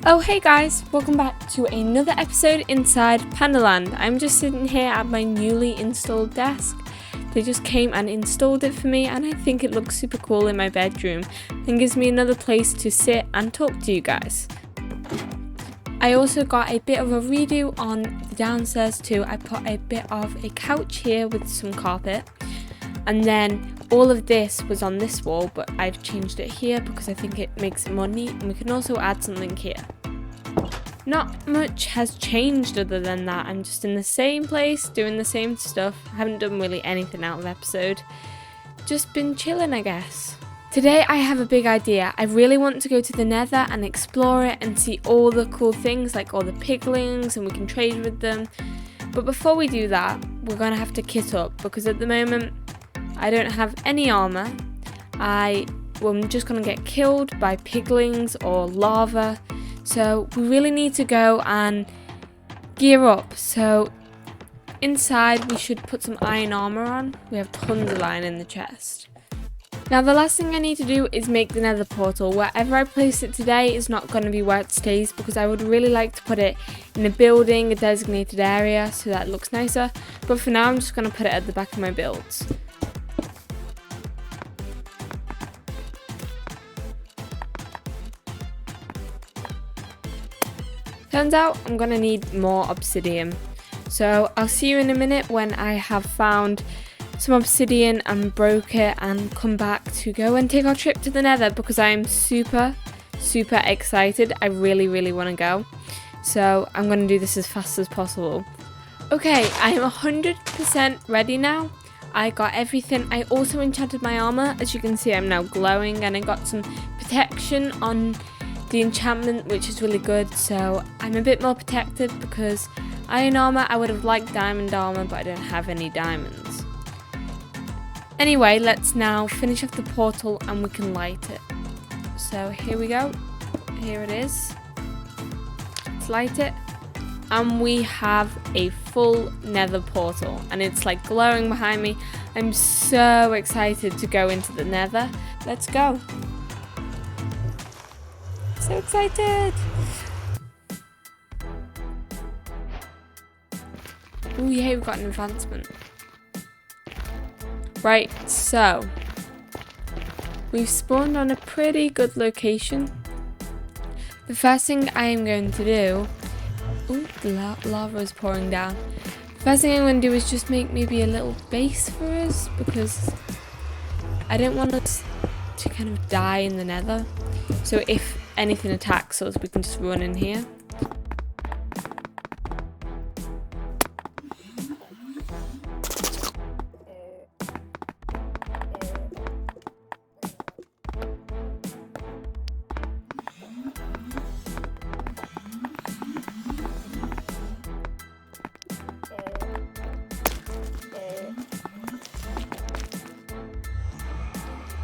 Oh hey guys, welcome back to another episode inside PandaLand. I'm just sitting here at my newly installed desk. They just came and installed it for me and I think it looks super cool in my bedroom and gives me another place to sit and talk to you guys. I also got a bit of a redo on the downstairs too. I put a bit of a couch here with some carpet, and then all of this was on this wall, but I've changed it here because I think it makes it more neat, and we can also add something here. Not much has changed other than that. I'm just in the same place doing the same stuff. I haven't done really anything out of the episode. Just been chilling, I guess. Today I have a big idea. I really want to go to the Nether and explore it and see all the cool things like all the piglings, and we can trade with them. But before we do that, we're going to have to kit up because at the moment I don't have any armor. I'm just going to get killed by piglings or lava. So we really need to go and gear up. So inside we should put some iron armor on. We have tons of iron in the chest. Now the last thing I need to do is make the Nether portal. Wherever I place it today is not going to be where it stays because I would really like to put it in a building, a designated area, so that it looks nicer. But for now I'm just going to put it at the back of my builds. Turns out I'm going to need more obsidian. So I'll see you in a minute when I have found some obsidian and broke it and come back to go and take our trip to the Nether because I am super excited. I really want to go. So I'm going to do this as fast as possible. Okay, I am 100% ready now. I got everything. I also enchanted my armor. As you can see, I'm now glowing and I got some protection on the enchantment, which is really good. So I'm a bit more protected because iron armor, I would have liked diamond armor, but I don't have any diamonds. Anyway, let's now finish off the portal and we can light it. So here we go. Here it is. Let's light it. And we have a full Nether portal and it's like glowing behind me. I'm so excited to go into the Nether. Let's go. So excited. Oh yeah, we've got an advancement. Right, so we've spawned on a pretty good location. The first thing I am going to do, the lava is pouring down. The first thing I'm going to do is just make maybe a little base for us because I don't want us to kind of die in the Nether. So if anything attacks us, we can just run in here.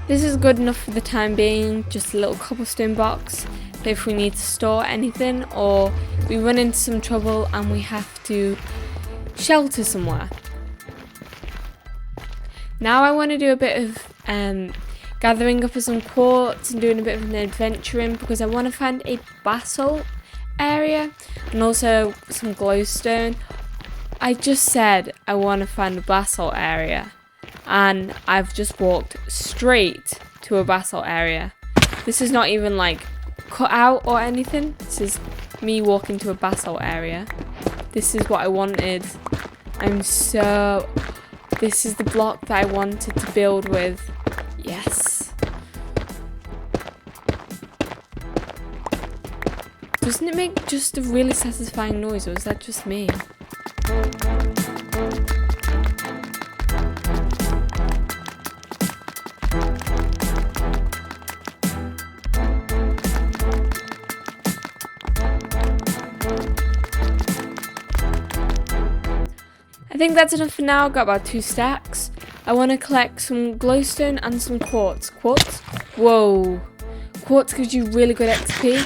This is good enough for the time being, just a little cobblestone box if we need to store anything or we run into some trouble and we have to shelter somewhere. Now I want to do a bit of gathering up of some quartz and doing a bit of an adventuring because I want to find a basalt area and also some glowstone. I just said I want to find a basalt area. And I've just walked straight to a basalt area. This is not even like cut out or anything. This is me walking to a basalt area. This is what I wanted. This is the block that I wanted to build with. Yes. Doesn't it make just a really satisfying noise, or is that just me? I think that's enough for now. I've got about 2 stacks. I want to collect some glowstone and some quartz. Quartz? Whoa. Quartz gives you really good XP.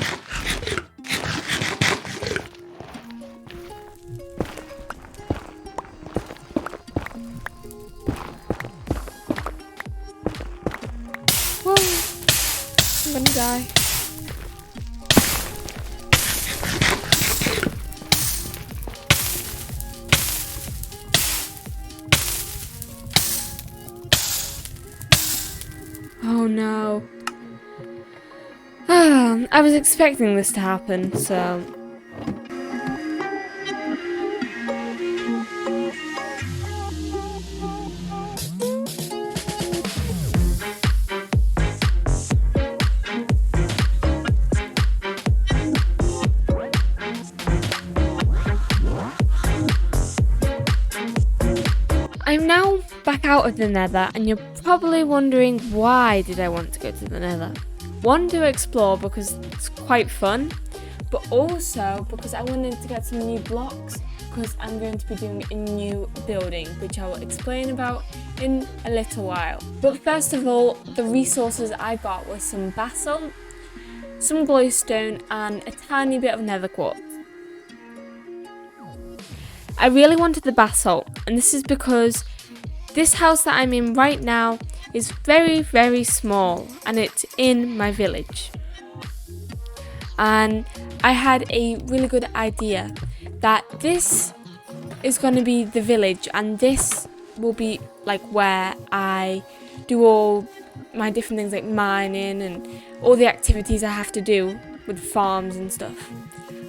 Whoa. I'm gonna die. I was expecting this to happen, so... I'm now back out of the Nether, and you're probably wondering, why did I want to go to the Nether? One, to explore because it's quite fun, but also because I wanted to get some new blocks because I'm going to be doing a new building, which I will explain about in a little while. But first of all, the resources I got was some basalt, some glowstone, and a tiny bit of nether quartz. I really wanted the basalt, and this is because this house that I'm in right now is very, very small, and it's in my village. And I had a really good idea that this is going to be the village, and this will be like where I do all my different things like mining and all the activities I have to do with farms and stuff.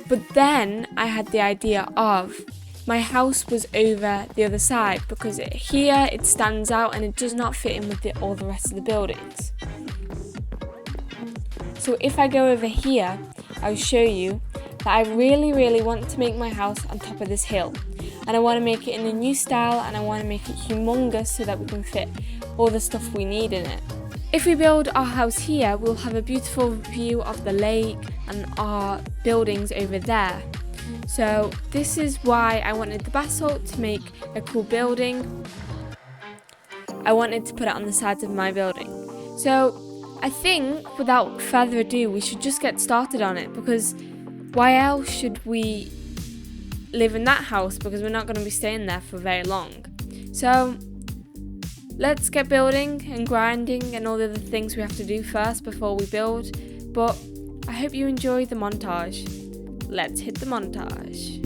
But then I had the idea of my house was over the other side because here it stands out and it does not fit in with all the rest of the buildings. So if I go over here, I'll show you that I really, really want to make my house on top of this hill. And I want to make it in a new style, and I want to make it humongous so that we can fit all the stuff we need in it. If we build our house here, we'll have a beautiful view of the lake and our buildings over there. So this is why I wanted the basalt to make a cool building. I wanted to put it on the sides of my building. So I think without further ado, we should just get started on it, because why else should we live in that house, because we're not going to be staying there for very long. So let's get building and grinding and all the other things we have to do first before we build. But I hope you enjoy the montage. Let's hit the montage.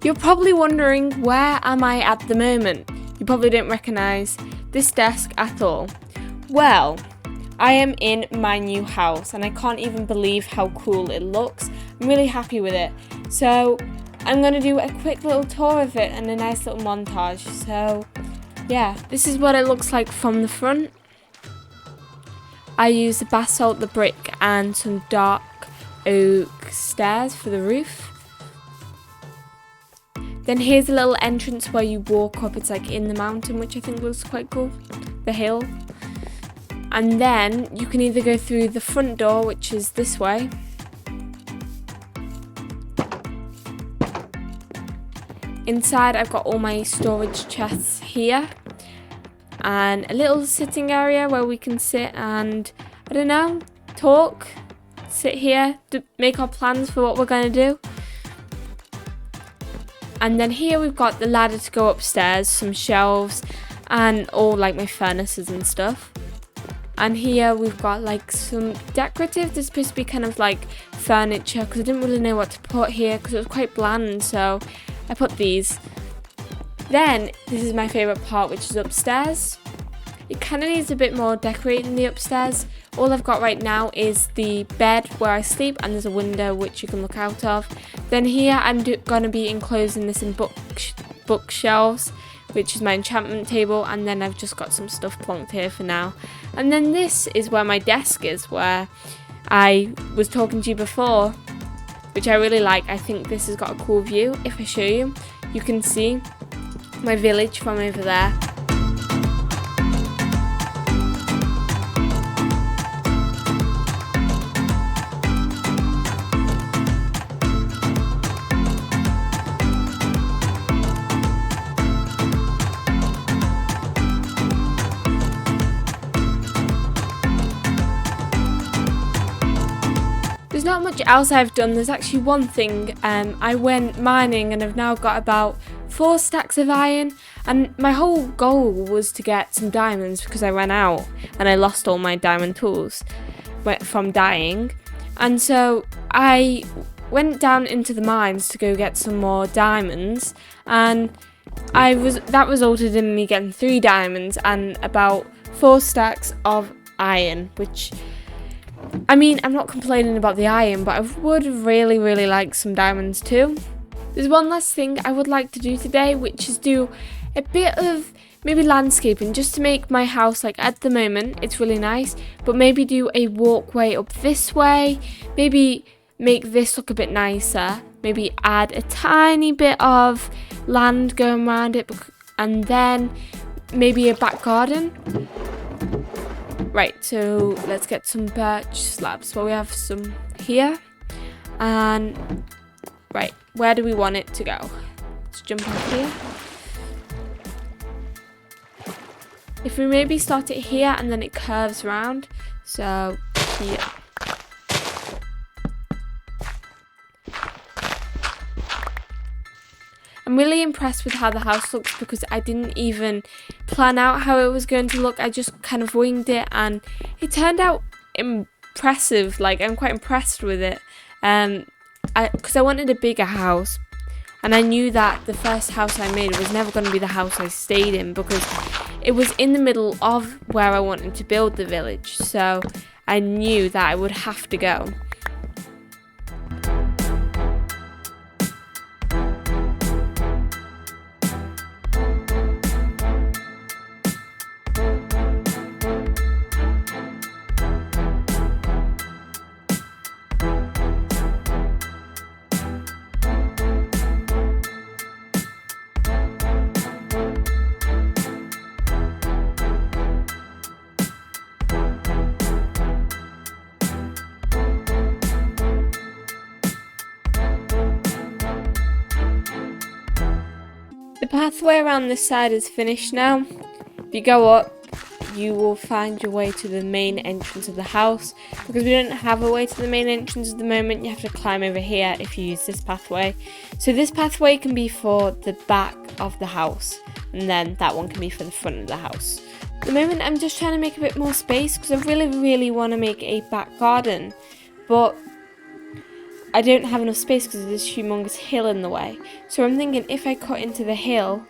You're probably wondering, where am I at the moment? You probably don't recognise this desk at all. Well, I am in my new house and I can't even believe how cool it looks. I'm really happy with it. So I'm going to do a quick little tour of it and a nice little montage. So yeah, this is what it looks like from the front. I used the basalt, the brick and some dark oak stairs for the roof. Then here's a little entrance where you walk up. It's like in the mountain, which I think looks quite cool. The hill. And then you can either go through the front door, which is this way. Inside I've got all my storage chests here. And a little sitting area where we can sit and, I don't know, talk. Sit here, make our plans for what we're going to do. And then here we've got the ladder to go upstairs, some shelves, and all like my furnaces and stuff. And here we've got like some decorative, there's supposed to be kind of like furniture, because I didn't really know what to put here because it was quite bland, so I put these. Then, this is my favourite part, which is upstairs. It kind of needs a bit more decorating the upstairs. All I've got right now is the bed where I sleep, and there's a window which you can look out of. Then here I'm going to be enclosing this in bookshelves, which is my enchantment table, and then I've just got some stuff plonked here for now. And then this is where my desk is, where I was talking to you before, which I really like. I think this has got a cool view. If I show you, you can see my village from over there. There's not much else I've done. There's actually one thing. I went mining and I've now got about 4 stacks of iron, and my whole goal was to get some diamonds because I ran out and I lost all my diamond tools from dying. And so I went down into the mines to go get some more diamonds, and that resulted in me getting 3 diamonds and about 4 stacks of iron, which, I mean, I'm not complaining about the iron, but I would really, really like some diamonds too. There's one last thing I would like to do today, which is do a bit of maybe landscaping, just to make my house, like at the moment, it's really nice, but maybe do a walkway up this way, maybe make this look a bit nicer, maybe add a tiny bit of land going around it, and then maybe a back garden. Right, so let's get some birch slabs. Well, we have some here. And, right, where do we want it to go? Let's jump up here. If we maybe start it here and then it curves around. So, here. I'm really impressed with how the house looks because I didn't even plan out how it was going to look. I just kind of winged it and it turned out impressive. Like, I'm quite impressed with it. Because I wanted a bigger house, and I knew that the first house I made was never going to be the house I stayed in because it was in the middle of where I wanted to build the village. So I knew that I would have to go. The pathway around this side is finished now. If you go up, you will find your way to the main entrance of the house. Because we don't have a way to the main entrance at the moment, you have to climb over here if you use this pathway. So this pathway can be for the back of the house, and then that one can be for the front of the house. At the moment, I'm just trying to make a bit more space because I really, really want to make a back garden. But I don't have enough space because of this humongous hill in the way. So I'm thinking if I cut into the hill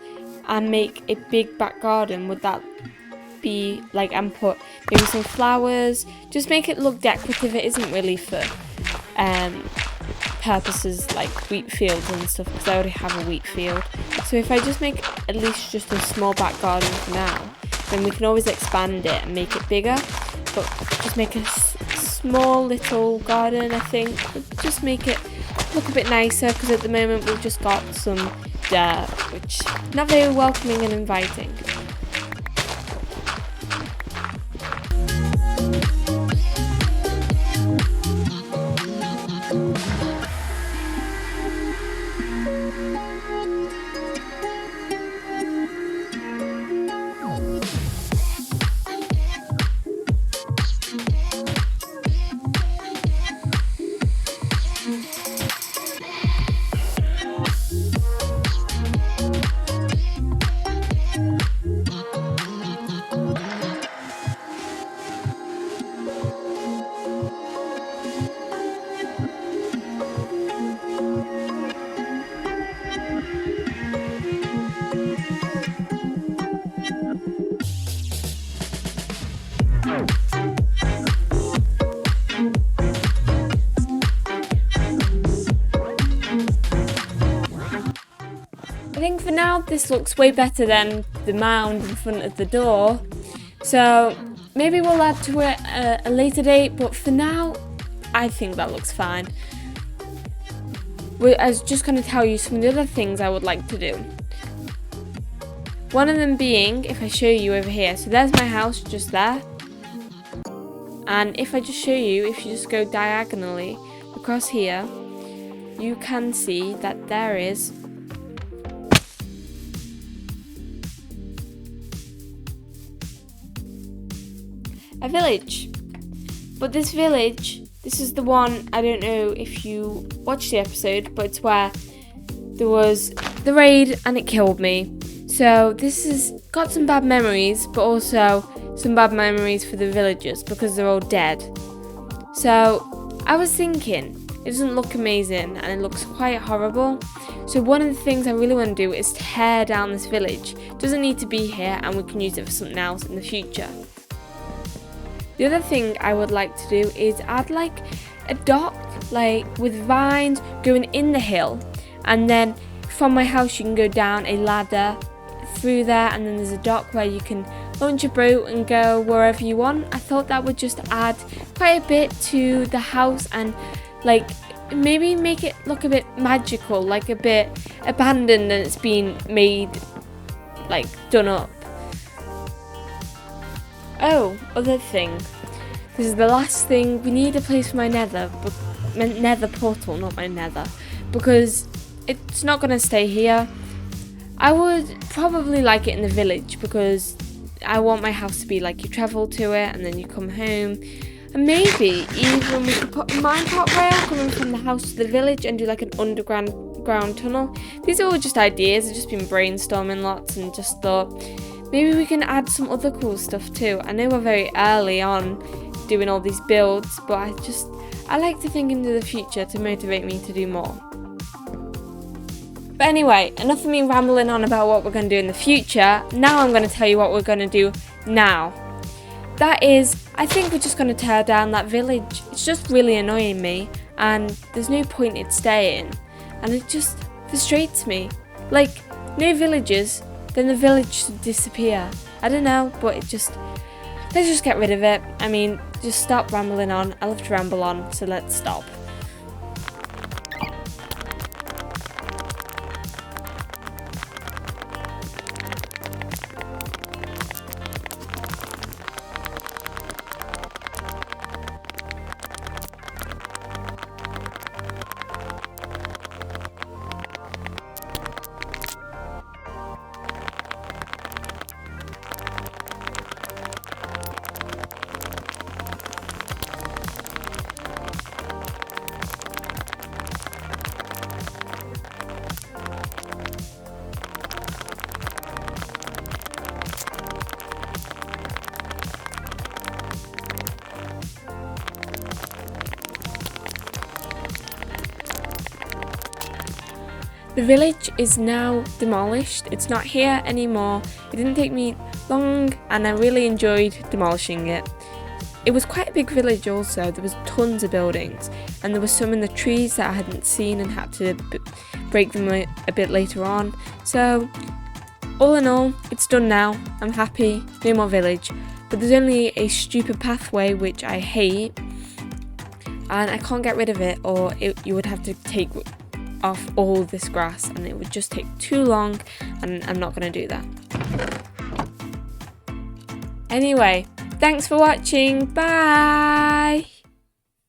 and make a big back garden, would that be like, and put maybe some flowers, just make it look decorative. It isn't really for purposes like wheat fields and stuff, because I already have a wheat field. So if I just make at least just a small back garden for now, then we can always expand it and make it bigger, but just make a small little garden, I think would just make it look a bit nicer, because at the moment we've just got some dirt, which is not very welcoming and inviting. I think for now this looks way better than the mound in front of the door, so maybe we'll add to it a later date, but for now I think that looks fine. I was just going to tell you some of the other things I would like to do. One of them being, if I show you over here, so there's my house just there, and if I just show you, if you just go diagonally across here, you can see that there is a village. But this village, this is the one, I don't know if you watched the episode, but it's where there was the raid and it killed me. So this has got some bad memories, but also some bad memories for the villagers because they're all dead. So I was thinking, it doesn't look amazing and it looks quite horrible. So one of the things I really want to do is tear down this village. It doesn't need to be here and we can use it for something else in the future. The other thing I would like to do is add like a dock, like with vines going in the hill, and then from my house you can go down a ladder through there, and then there's a dock where you can launch a boat and go wherever you want. I thought that would just add quite a bit to the house and like maybe make it look a bit magical, like a bit abandoned and it's been made like done up. Oh, other thing. This is the last thing. We need a place for my nether, but my nether portal, not my nether, because it's not going to stay here. I would probably like it in the village because I want my house to be like you travel to it and then you come home. And maybe even we could put a minecart rail coming from the house to the village and do like an underground tunnel. These are all just ideas. I've just been brainstorming lots and just thought maybe we can add some other cool stuff too. I know we're very early on doing all these builds, but I like to think into the future to motivate me to do more. But anyway, enough of me rambling on about what we're going to do in the future. Now I'm going to tell you what we're going to do now. That is, I think we're just going to tear down that village. It's just really annoying me and there's no point in staying. And it just frustrates me. Like, no villagers, then the village should disappear. I don't know, but let's just get rid of it. I mean, just stop rambling on. I love to ramble on, so let's stop. The village is now demolished. It's not here anymore. It didn't take me long and I really enjoyed demolishing it. It was quite a big village also. There was tons of buildings and there were some in the trees that I hadn't seen and had to break them a bit later on. So all in all, it's done now. I'm happy. No more village. But there's only a stupid pathway which I hate and I can't get rid of it, or you would have to take off all this grass and it would just take too long, and I'm not going to do that. Anyway, thanks for watching. Bye!